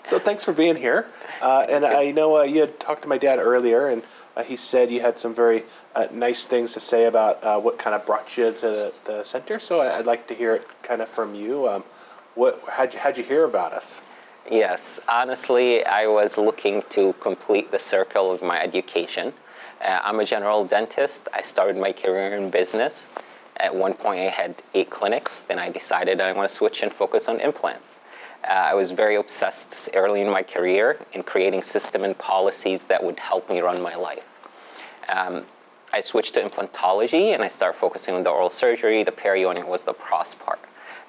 So thanks for being here. And I know you had talked to my dad earlier, and he said you had some very nice things to say about what kind of brought you to the center. So I'd like to hear it kind of from you. How'd you hear about us? Yes, honestly, I was looking to complete the circle of my education. I'm a general dentist. I started my career in business. At one point, I had 8 clinics. Then I decided I want to switch and focus on implants. I was very obsessed early in my career in creating systems and policies that would help me run my life. I switched to implantology, and I started focusing on the oral surgery. The perio, and it was the pros part.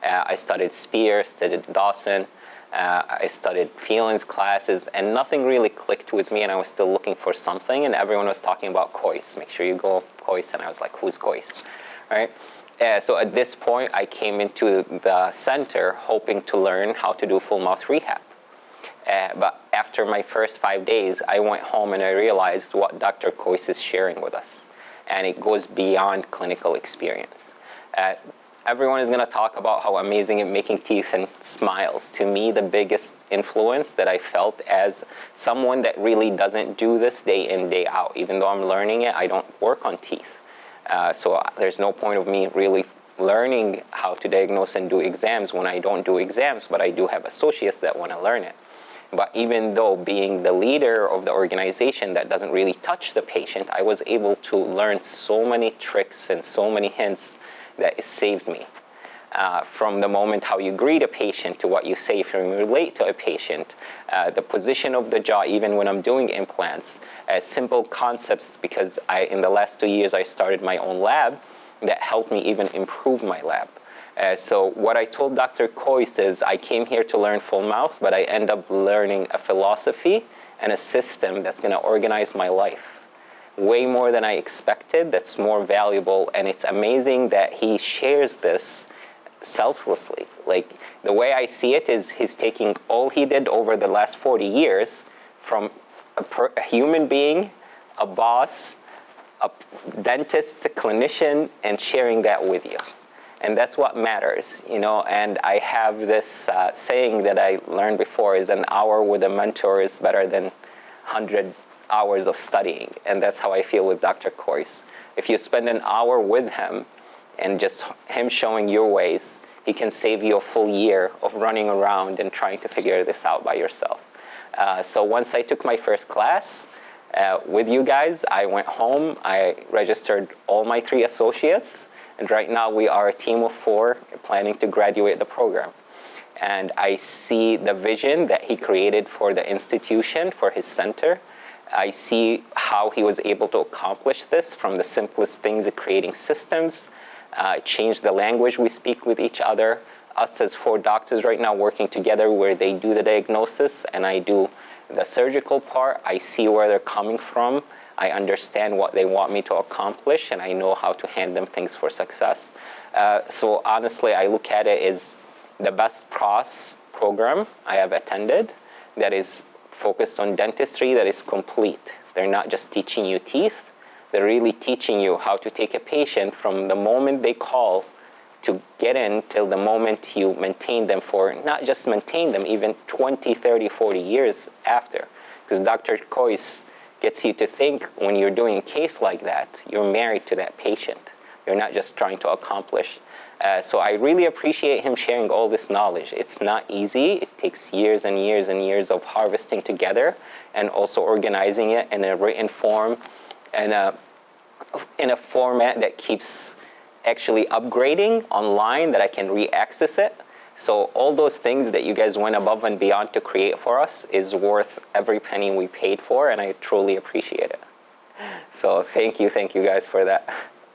I studied Spear, studied Dawson. I studied feelings classes, and nothing really clicked with me, and I was still looking for something, and everyone was talking about COIS. Make sure you go COIS, and I was like, who's COIS, right? So at this point, I came into the center hoping to learn how to do full mouth rehab. But after my first 5 days, I went home and I realized what Dr. COIS is sharing with us, and it goes beyond clinical experience. Everyone is going to talk about how amazing at making teeth and smiles. To me, the biggest influence that I felt as someone that really doesn't do this day in, day out. Even though I'm learning it, I don't work on teeth. So there's no point of me really learning how to diagnose and do exams when I don't do exams, but I do have associates that want to learn it. But even though being the leader of the organization that doesn't really touch the patient, I was able to learn so many tricks and so many hints that it saved me. From the moment how you greet a patient to what you say if you relate to a patient, the position of the jaw, even when I'm doing implants, simple concepts, because in the last 2 years I started my own lab that helped me even improve my lab. So what I told Dr. COIS is I came here to learn full mouth, but I end up learning a philosophy and a system that's going to organize my life. Way more than I expected, that's more valuable, and it's amazing that he shares this selflessly. Like, the way I see it is he's taking all he did over the last 40 years from a human being, a boss, a dentist, a clinician, and sharing that with you. And that's what matters, you know. And I have this saying that I learned before is an hour with a mentor is better than 100 hours of studying. And that's how I feel with Dr. COIS. If you spend an hour with him and just him showing your ways, he can save you a full year of running around and trying to figure this out by yourself. So once I took my first class with you guys, I went home, I registered all my 3 associates, and right now we are a team of 4 planning to graduate the program. And I see the vision that he created for the institution, for his center. I see how he was able to accomplish this from the simplest things of creating systems, change the language we speak with each other. Us as 4 doctors right now working together where they do the diagnosis and I do the surgical part. I see where they're coming from. I understand what they want me to accomplish, and I know how to hand them things for success. So honestly, I look at it as the best pros program I have attended that is focused on dentistry, that is complete. They're not just teaching you teeth, they're really teaching you how to take a patient from the moment they call to get in till the moment you maintain them for, not just maintain them, even 20, 30, 40 years after. Because Dr. COIS gets you to think when you're doing a case like that, you're married to that patient. You're not just trying to accomplish. So I really appreciate him sharing all this knowledge. It's not easy. It takes years and years and years of harvesting together and also organizing it in a written form and in a format that keeps actually upgrading online that I can re-access it. So all those things that you guys went above and beyond to create for us is worth every penny we paid for, and I truly appreciate it. So thank you guys for that.